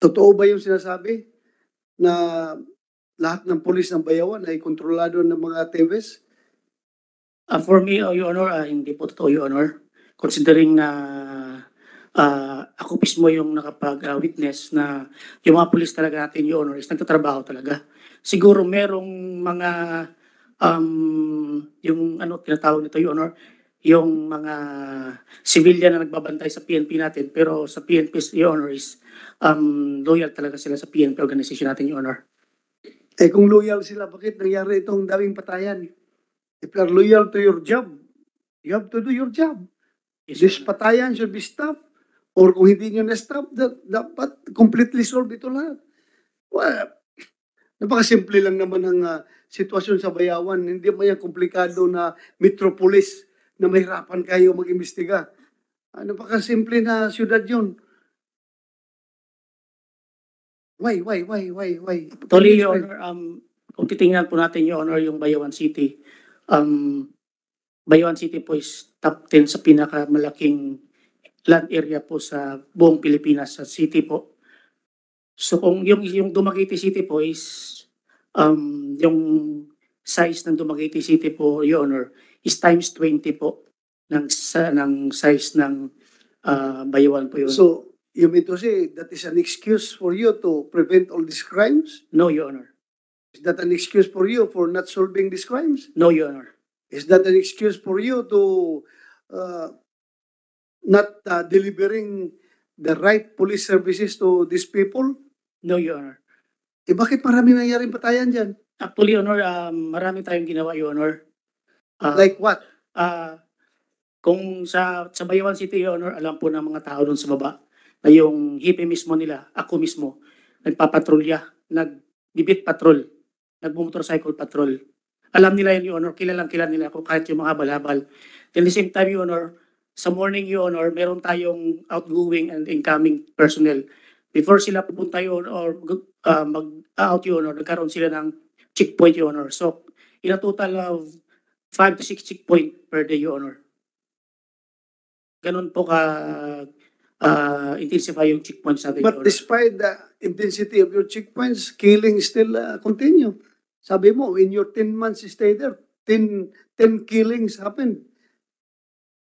Totoo ba yung sinasabi na lahat ng pulis ng Bayawan ay kontrolado ng mga TVS? For me, Your Honor, hindi po totoo, Your Honor. Considering na ako mismo yung nakapag-witness na yung mga pulis talaga natin, Your Honor, is nagtatrabaho talaga. Siguro merong mga yung tinatawag nito, Your Honor, yung mga civilian na nagbabantay sa PNP natin, pero sa PNP, Your Honor, is loyal talaga sila sa PNP organization natin, Your Honor. Eh kung loyal sila, bakit nangyari itong daming patayan? If you are loyal to your job, you have to do your job. Yes, This Your Honor. patayan should be stopped. Or kung hindi nyo na-stop, dapat completely solve ito lahat. Well, napakasimple lang naman ang sitwasyon sa Bayawan. Hindi mo yan komplikado na metropolis na mahirapan kayo mag-imbestiga. Napakasimple na syudad yun. Why? Actually, Your Honor, kung titingnan po natin, Your Honor, yung Bayawan City, Bayawan City po is top 10 sa pinakamalaking land area po sa buong Pilipinas, sa city po. So kung yung Dumaguete City po is yung size ng Dumaguete City po, Your Honor, is times 20 po ng size ng Bayawan po, Your Honor. So, you mean to say that is an excuse for you to prevent all these crimes? No, Your Honor. Is that an excuse for you for not solving these crimes? No, Your Honor. Is that an excuse for you to not delivering the right police services to these people? No, Your Honor. Eh bakit maraming nangyaring patayan dyan? Actually, Your Honor, marami tayong ginawa, Your Honor. Like what? Kung sa Bayawan City, Your Honor, alam po ng mga tao doon sa baba na yung hipe mismo nila, ako mismo, nagpapatrolya, nag-bibit patrol, nag-motorcycle patrol. Alam nila yun, Your Honor, kilala nila ako kahit yung mga habal-habal. At the same time, Your Honor, sa morning, Your Honor, meron tayong outgoing and incoming personnel. Before sila pupunta, Your Honor, or mag-out, Your Honor, nagkaroon sila ng checkpoint, Your Honor. So, in a total of 5 to 6 checkpoint per day, Your Honor. Ganun po intensify yung checkpoints natin, Your But Honor. despite the intensity of your checkpoints, killing still continue. Sabi mo, in your 10 months stay there, 10 killings happened.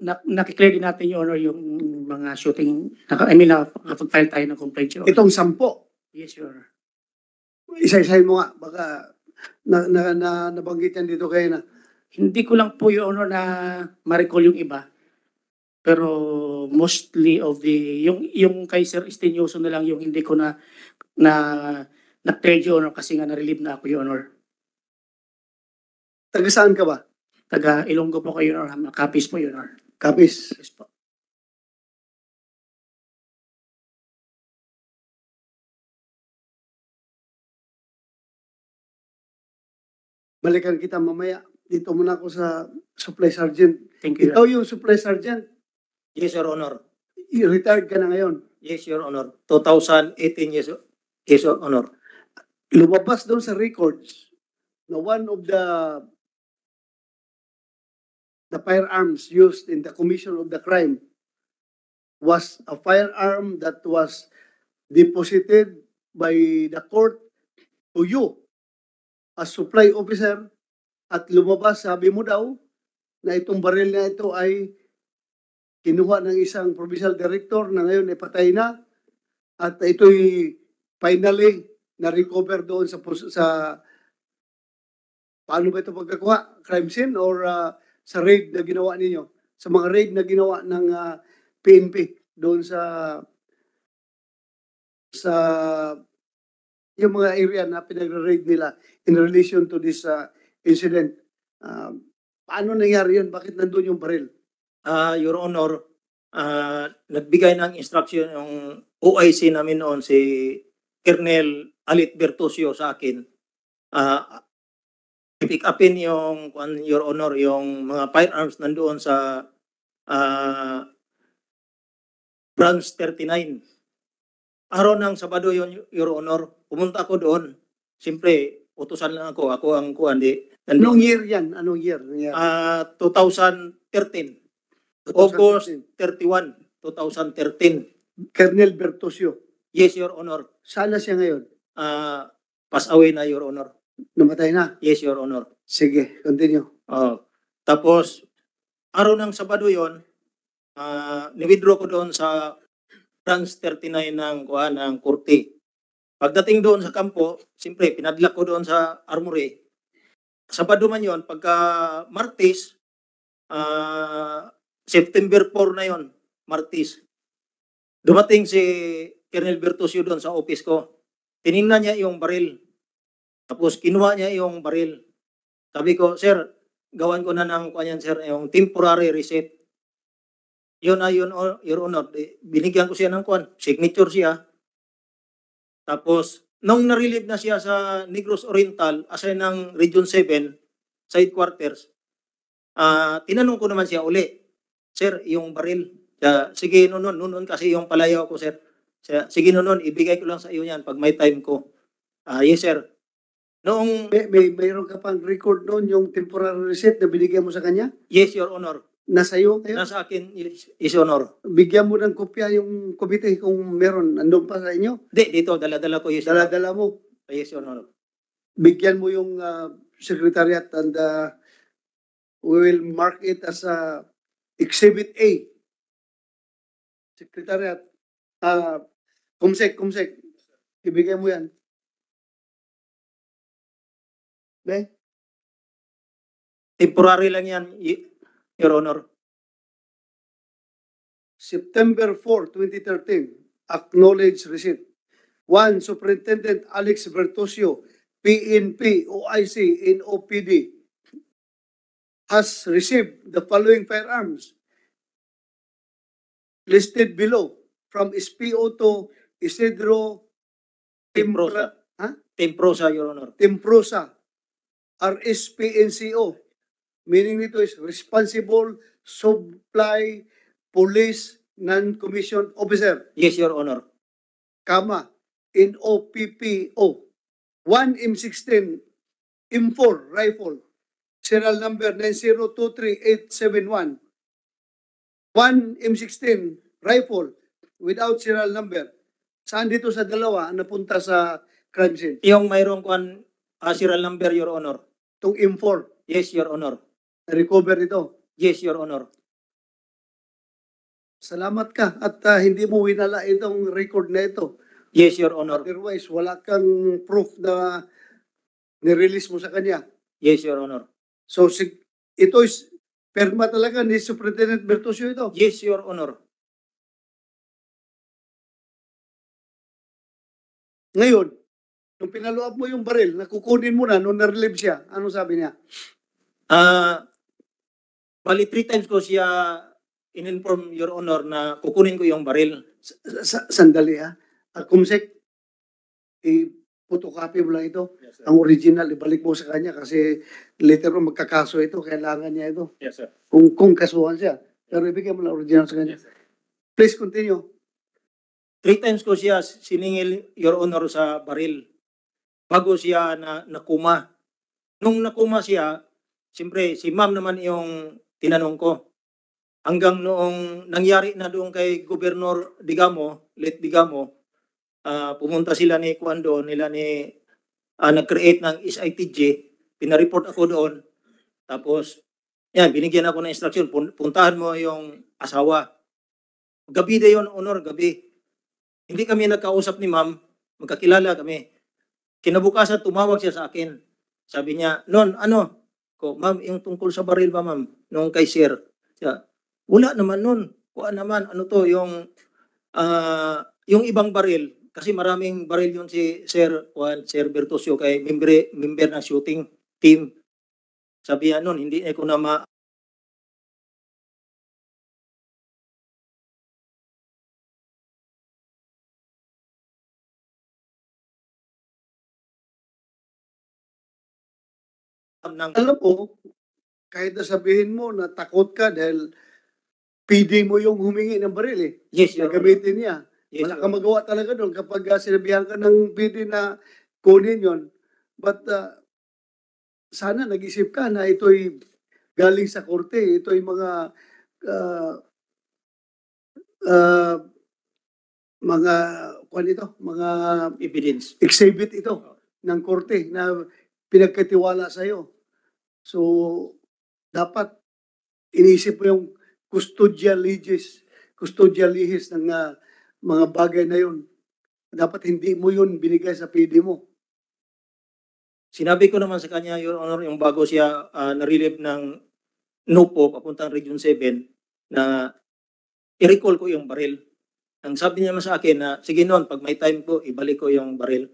Nakiklear din natin, Your Honor, yung mga shooting. Nakapag-file tayo ng complaint, Your Honor. Itong 10. Yes, Your Honor. Isa-isahin mo nga, baka nabanggit yan dito kayo na. Hindi ko lang po, Your Honor, na ma-recall yung iba. Pero mostly of yung kay Sir Estinioso na lang yung hindi ko na-tell, Your Honor, kasi nga na-relieve na ako, Your Honor. Taga saan ka ba? Taga Ilonggo po kayo, Your Honor. Capiz po, Your Honor. Capiz. Yes po. Balikan kita mamaya. Dito muna ako sa supply sergeant. Thank you, Your Ikaw yung supply sergeant. Yes, Your Honor. Retired ka na ngayon. Yes, Your Honor. 2018, yes, Your Honor. Lumabas doon sa records na one of the firearms used in the commission of the crime was a firearm that was deposited by the court to you as supply officer, at lumabas, sabi mo daw, na itong baril na ito ay kinuha ng isang provincial director na ngayon ay patay na, at ito'y finally na-recover doon sa paano ba ito pagkakuha? Crime scene or sa raid na ginawa ninyo? Sa mga raid na ginawa ng PNP doon sa yung mga area na pinag-raid nila in relation to this incident. Paano nangyari yun? Bakit nandun yung baril? Your Honor, nagbigay ng instruction yung OIC namin noon, si Colonel Alit Bertosio sa akin. Pick upin yung, Your Honor, yung mga firearms nandoon sa branch 39. Araw ng Sabado yun, Your Honor, pumunta ako doon. Siyempre, utusan lang ako ang kuandi. Anong year yan? Anong year? 2013. August 31, 2013. Colonel Bertosio. Yes, Your Honor. Saan na siya ngayon? Pass away na, Your Honor. Namatay na? Yes, Your Honor. Sige, continue. Tapos, araw ng Sabado yon, ni-withdraw ko doon sa branch 39 ng Korte. Pagdating doon sa kampo, siyempre, pinadlock ko doon sa armory. Sabado man yon, pagka Martes, September 4 na yon, Martes. Dumating si Colonel Bertosio doon sa office ko. Tiningnan niya yung baril. Tapos kinuha niya yung baril. Sabi ko, sir, gawan ko na ng kanyan, sir, yung temporary receipt. Yun na yun, Your Honor. Binigyan ko siya ng signature siya. Tapos, nung na-relieve na siya sa Negros Oriental, assign ng Region 7, sa headquarters, tinanong ko naman siya uli, sir, yung baril. Sige, noon kasi yung palayaw ko, sir. Sige, noon, ibigay ko lang sa iyo yan pag may time ko. Yes, sir. Noong, Mayroon ka pang record noon yung temporary receipt na binigyan mo sa kanya? yes, Your Honor. Nasa iyo ngayon? Nasa akin, yes, Your Honor. Bigyan mo ng kopya yung komite kung meron. Andun pa sa inyo? Dito, dala-dala ko, yes, Your Honor. Dala-dala mo. Yes, Your Honor. Bigyan mo yung secretariat and we will mark it as Exhibit A. Secretariat. Kumsek. Ibigay mo yan. Okay? Temporary lang yan, Your Honor. September 4, 2013, acknowledged receipt. 1. Superintendent Alex Bertosio, PNP, OIC, in OPD, has received the following firearms listed below from SPO to Isidro Temprosa. Temprosa, Your Honor. Temprosa, RSPNCO. Meaning nito is Responsible Supply Police Non-Commissioned Officer, Yes, Your Honor. comma, NOPPO. 1 M16 M4 rifle, serial number 9023871. 1 M16 rifle without serial number. Saan dito sa dalawa ang napunta sa crime scene? Yung mayroong serial number, Your Honor. Itong M4, Yes, Your Honor. recover ito. Yes, Your Honor. Salamat ka at hindi mo winala itong record na ito. Yes, Your Honor. Otherwise, wala kang proof na nirelease mo sa kanya. Yes, Your Honor. So, ito is perma talaga ni Superintendent Bertosio ito. Yes, Your Honor. Ngayon, nung pinaluap mo yung baril, nakukunin mo na nung na-relieve siya, ano sabi niya? Bali, 3 times ko siya in-inform, Your Honor, na kukunin ko yung baril. Sandali ha. Kumsek, i-photocopy mo lang ito. Yes, sir. Ang original, ibalik mo sa kanya kasi later on magkakaso ito, kailangan niya ito. Yes, sir. Kung kasuhan siya. Pero ibigay mo lang original sa kanya. Yes, sir. Please continue. 3 times ko siya siningil, Your Honor, sa baril. Bago siya nakuma. Nung nakuma siya, siyempre, si ma'am naman yung tinanong ko. Hanggang noong nangyari na doon kay Gobernador Digamo, late Digamo, pumunta sila ni Kuando, nag-create ng SITG, pinareport ako doon. Tapos, yan, binigyan ako ng instruction, puntahan mo yung asawa. Gabi na yun, Honor, gabi. Hindi kami nagkausap ni ma'am, magkakilala kami. Kinabukasan, tumawag siya sa akin. Sabi niya, ma'am, yung tungkol sa baril ba, ma'am? Nung kay Sir. Siya, wala naman nun. Kuha naman, yung ibang baril. Kasi maraming baril yun si Sir Bertosio kay member ng shooting team. Sabi niya nun, hindi ko na Alam mo, kahit na sabihin mo na takot ka dahil PD mo yung humingi ng baril eh. Yes, Your Honor. Gagamitin niya. Yes, Wala Your kang Honor. magawa talaga doon kapag sinabihan ka ng PD na kunin yon. But sana nag-isip ka na ito'y galing sa korte. Ito'y mga mga kwan ito, mga Evidence. exhibit ito ng korte na pinagkatiwala sa iyo. So dapat iniisip mo yung custodial lihis ng mga bagay na yun. Dapat hindi mo yun binigay sa PD mo. Sinabi ko naman sa kanya, Your Honor, yung bago siya na-relieve ng NUPO papuntang Region 7 na i-recall ko yung baril. Ang sabi niya naman sa akin na, sige noon, pag may time ko, ibalik ko yung baril.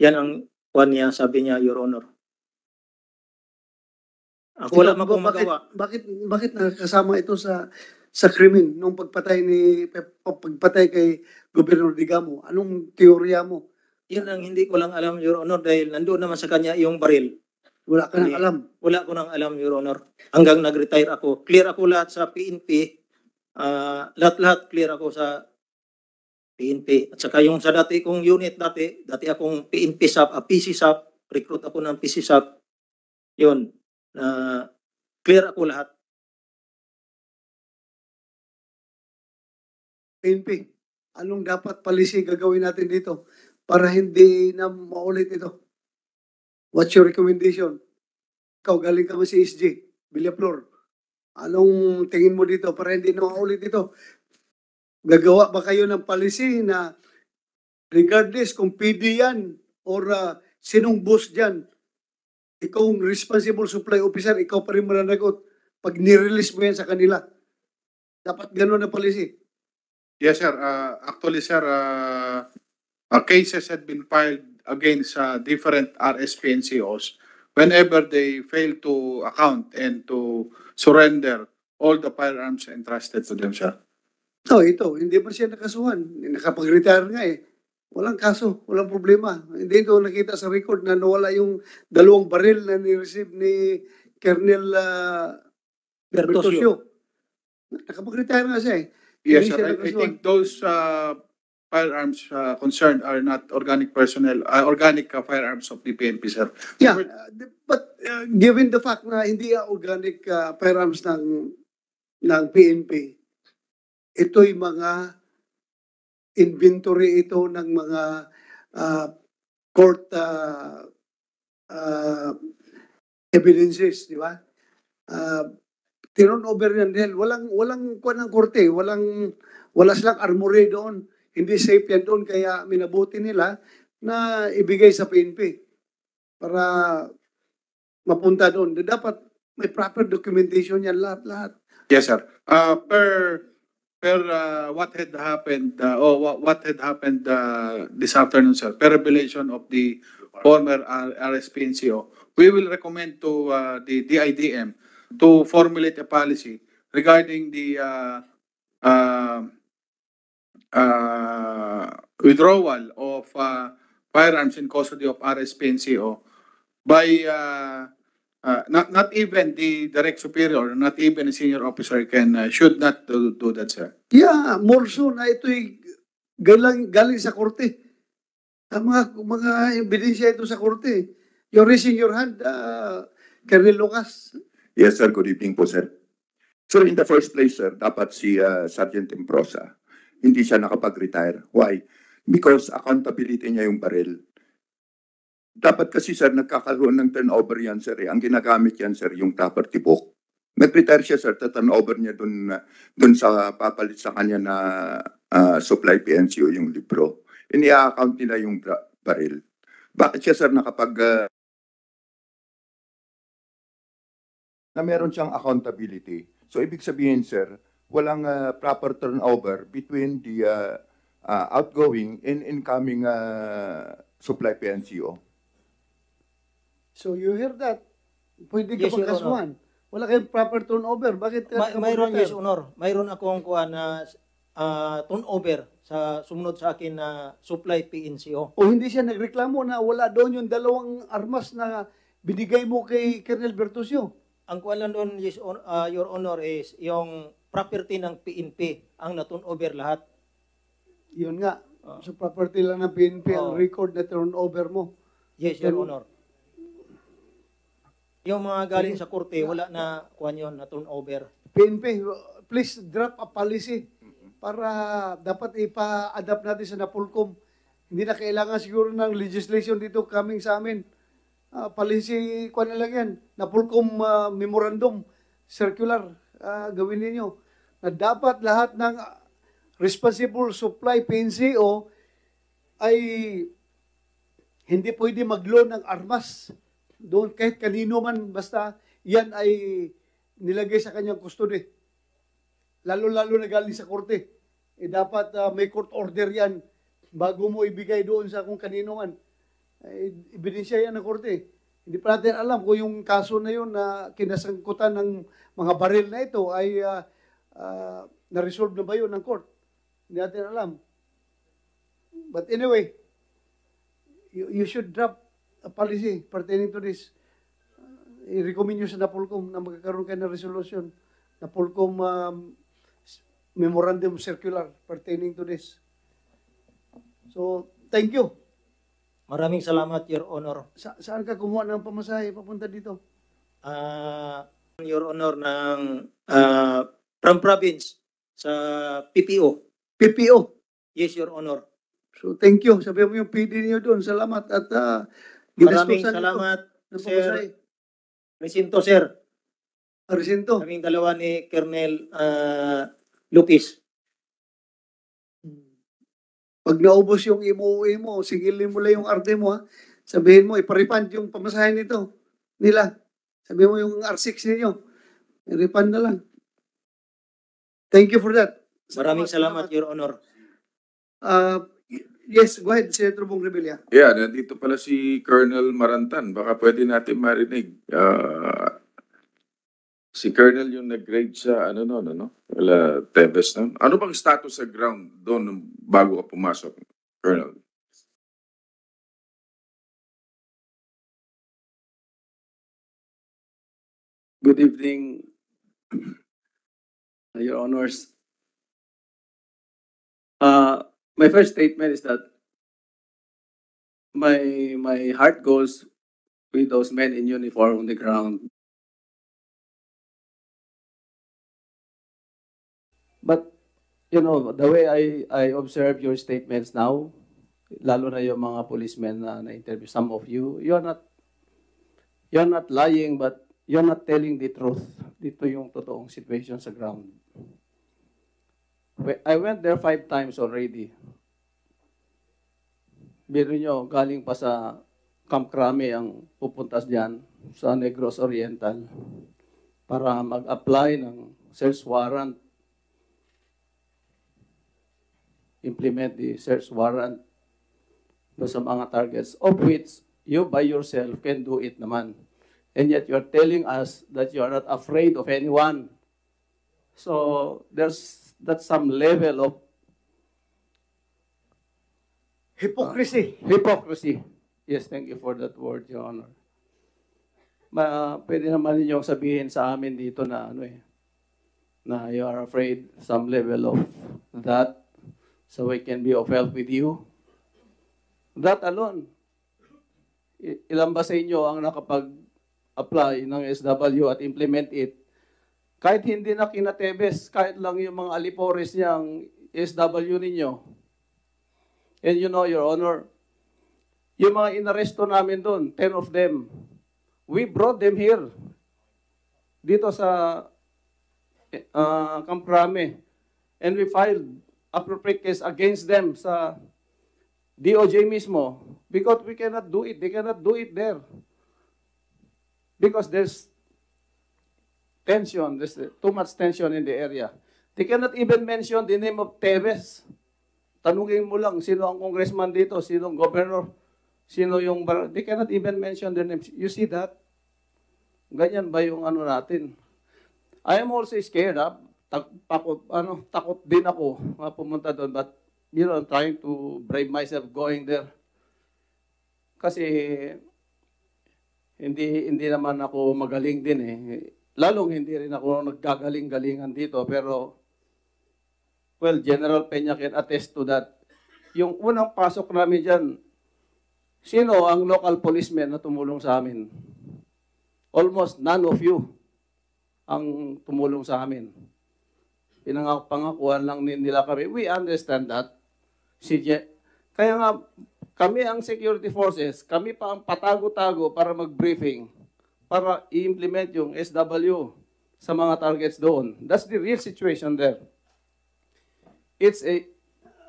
Yan ang kuwan niya, sabi niya, Your Honor. Ako wala man akong magawa. Bakit nakakasama ito sa krimen nung pagpatay kay Gobernador Digamo? Anong teorya mo? Yan ang hindi ko lang alam, Your Honor, dahil nandoon naman sa kanya yung baril. Wala ka nang alam. Wala ko nang alam, Your Honor. Hanggang nag-retire ako. Clear ako lahat sa PNP. Lahat-lahat clear ako sa PNP. At saka yung sa dati kong unit dati akong PNP SAP, PC SAP, recruit ako ng PC SAP. Yun. Clear ako lahat. PNP, anong dapat policy gagawin natin dito para hindi na maulit ito? What's your recommendation? Ikaw, galing ka mo si SG, Villaflor. Anong tingin mo dito para hindi na maulit ito? Gagawa ba kayo ng policy na regardless kung PD yan or sinong boss dyan, ikaw ang responsible supply officer, ikaw pa rin mananagot pag nirelease mo yan sa kanila. Dapat gano'n na policy. Yes, sir. Actually, sir, cases had been filed against different RSP NCOs whenever they fail to account and to surrender all the firearms entrusted to them, sir. No, ito, hindi pa siya nakasuhan. Nakapag-retire nga eh. Walang kaso, walang problema. Hindi ito nakita sa record na nawala yung 2 baril na ni-receive ni Colonel Bertosio. Nakapag-retire nga siya eh. Yes, Hindi sir. siya I nakasuhan. think those firearms concerned are not organic personnel, organic firearms of the PNP, sir. Yeah, but given the fact na hindi organic firearms ng PNP, ito'y mga inventory ito ng mga court evidences, di ba? Turn over yan dahil walang kuwan ng korte, wala silang armory doon. Hindi safe yan doon kaya minabuti nila na ibigay sa PNP para mapunta doon. Dapat may proper documentation yan lahat. Yes, sir. Per what had happened what had happened this afternoon, sir, per revelation of the former RSP NCO, we will recommend to the DIDM to formulate a policy regarding the withdrawal of firearms in custody of RSP NCO by not even the direct superior, not even a senior officer should not do that, sir. Yeah, more so na ito'y galing sa korte. Ang mga ebidensya ito sa korte. You're raising your hand, Colonel Lucas. Yes, sir. Good evening po, sir. Sir, in the first place, sir, dapat si Sergeant Improsa, hindi siya nakapag-retire. Why? Because accountability niya yung baril. Dapat kasi, sir, nagkakaroon ng turnover yan, sir. Ang ginagamit yan, sir, yung property book. Nag-retire siya, sir, turnover niya dun sa papalit sa kanya na supply PNCO yung libro. Ini-account nila yung baril. Bakit siya, sir, na meron siyang accountability? So, ibig sabihin, sir, walang proper turnover between the outgoing and incoming supply PNCO. So you hear that? Pwede ka Yes, Your pagkasuhan. Wala kayong proper turnover. Bakit ka Mayroon, mag-retire? Yes, Honor. Mayroon akong kuha na turnover sa sumunod sa akin na supply PNCO. O hindi siya nagreklamo na wala doon yung 2 armas na binigay mo kay Colonel Bertosio? Ang kuha lang doon, yes, Your Honor, is yung property ng PNP ang na-turnover lahat. Yun nga. So property lang ng PNP ang record na turnover mo. Yes, Your Honor. Yung mga galing sa korte, wala na kuha yun na turnover. PNP, please drop a policy para dapat ipa-adapt natin sa Napolcom. Hindi na kailangan siguro ng legislation dito coming sa amin. Policy, kuha na lang yan. Napolcom memorandum, circular, gawin ninyo. Na dapat lahat ng responsible supply PNCO ay hindi pwede mag-loan ng armas. Doon kahit kanino man, basta yan ay nilagay sa kanyang custody. Lalo-lalo na galing sa korte. Dapat may court order yan bago mo ibigay doon sa kung kanino man. Ebidensya yan ng korte. Hindi pa natin alam kung yung kaso na yun na kinasangkutan ng mga baril na ito ay na-resolve na ba yun ng court. Hindi natin alam. But anyway, you should draft a policy pertaining to this. I-recommend nyo sa Napolcom na magkakaroon kayo ng resolution. Napolcom memorandum circular pertaining to this. So, thank you. Maraming salamat, Your Honor. Saan ka kumuha ng pamasahe papunta dito? Your Honor, ng from province sa PPO. PPO. Yes, Your Honor. So, thank you. Sabi mo yung PD niyo doon. Salamat. At Maraming ginasposan salamat, ng Sir pamasahe. Recinto, sir. Resinto. Kaming dalawa ni Colonel Lupis. Pag naubos yung imuwi mo, sigilin mo lang yung arte mo, ha? Sabihin mo, iparepand yung pamasahe nila. Sabihin mo yung R6 ninyo. I-refund na lang. Thank you for that. Maraming salamat, Your Honor. Yes, go ahead, Senator Bong Revilla. Yeah, nandito pala si Colonel Marantan. Baka pwede natin marinig. Si Colonel yung nag-grade sa wala, Tebes na. Ano bang status sa ground doon nung bago ka pumasok, Colonel? Good evening, Your Honors. My first statement is that my heart goes with those men in uniform on the ground. But you know, the way I observe your statements now, lalo na yung mga policemen na interview, some of you, you're not lying, but you're not telling the truth. Dito yung totoong situation sa ground. I went there 5 times already. Biro nyo, galing pa sa Camp Crame ang pupuntas dyan sa Negros Oriental para mag-apply ng search warrant. Implement the search warrant do sa mga targets, of which you by yourself can do it naman. And yet you're telling us that you are not afraid of anyone. So that's some level of Hypocrisy. hypocrisy. Yes, thank you for that word, Your Honor. Pwede naman ninyong sabihin sa amin dito na na you are afraid some level of that so we can be of help with you. That alone. Ilan ba sa inyo ang nakapag-apply ng SW at implement it? Kahit hindi na kinatebes, kahit lang yung mga alipores niyang SW ninyo. And you know, Your Honor, yung mga inaresto namin doon, 10 of them, we brought them here. Dito sa Camp Crame. And we filed appropriate case against them sa DOJ mismo. Because we cannot do it. They cannot do it there. Because there's tension. There's too much tension in the area. They cannot even mention the name of Tevez. Tanungin mo lang, sino ang congressman dito, sino ang governor, sino yung... They cannot even mention their names. You see that? Ganyan ba yung ano natin? I am also scared, ha? Takot din ako pumunta doon. But, you know, I'm trying to brave myself going there. Kasi, hindi naman ako magaling din eh. Lalong hindi rin ako naggagaling-galingan dito. Pero, well, General Peña can attest to that. Yung unang pasok namin dyan, sino ang local policemen na tumulong sa amin? Almost none of you ang tumulong sa amin. Pinangakuan lang nila kami. We understand that. Kaya nga, kami ang security forces, kami pa ang patago-tago para mag-briefing, para i-implement yung SW sa mga targets doon. That's the real situation there. It's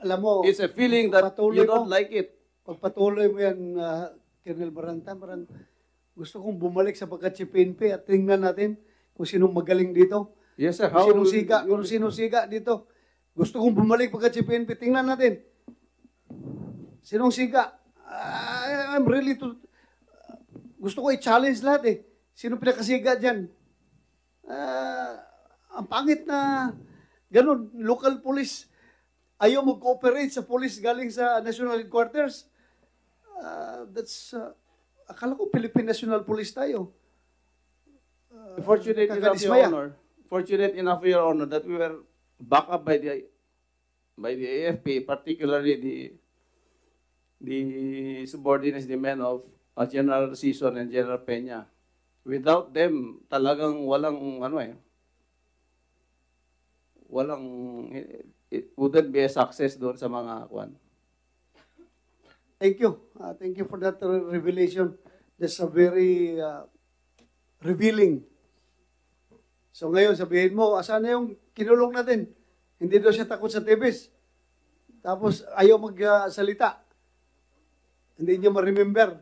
Alam mo, a feeling that patuloy you don't mo. like it. pagpatuloy mo yan, Colonel Baranta, gusto kong bumalik sa pagka-Chief PNP at tingnan natin kung sinong magaling dito. Yes, sir. Kung sinong siga dito. Gusto kong bumalik pagka-Chief PNP. Tingnan natin. Sinong siga? I'm really to... Gusto ko i-challenge lahat eh. Sino pinakasiga dyan? Ang pangit na ganun, local police ayaw mag-cooperate sa police galing sa national headquarters. Akala ko Philippine National Police tayo. Fortunate enough, Your Kakadismaya. Honor. Fortunate enough, Your Honor, that we were backed up by the AFP, particularly the subordinates, the men of General Sison and General Peña. Without them, talagang it wouldn't be a success doon sa mga kwan. Thank you. Thank you for that revelation. That's a very revealing. So ngayon, sabihin mo, asan na yung kinulong natin? Hindi daw siya takot sa TVs. Tapos ayaw magsalita. Hindi niya ma-remember.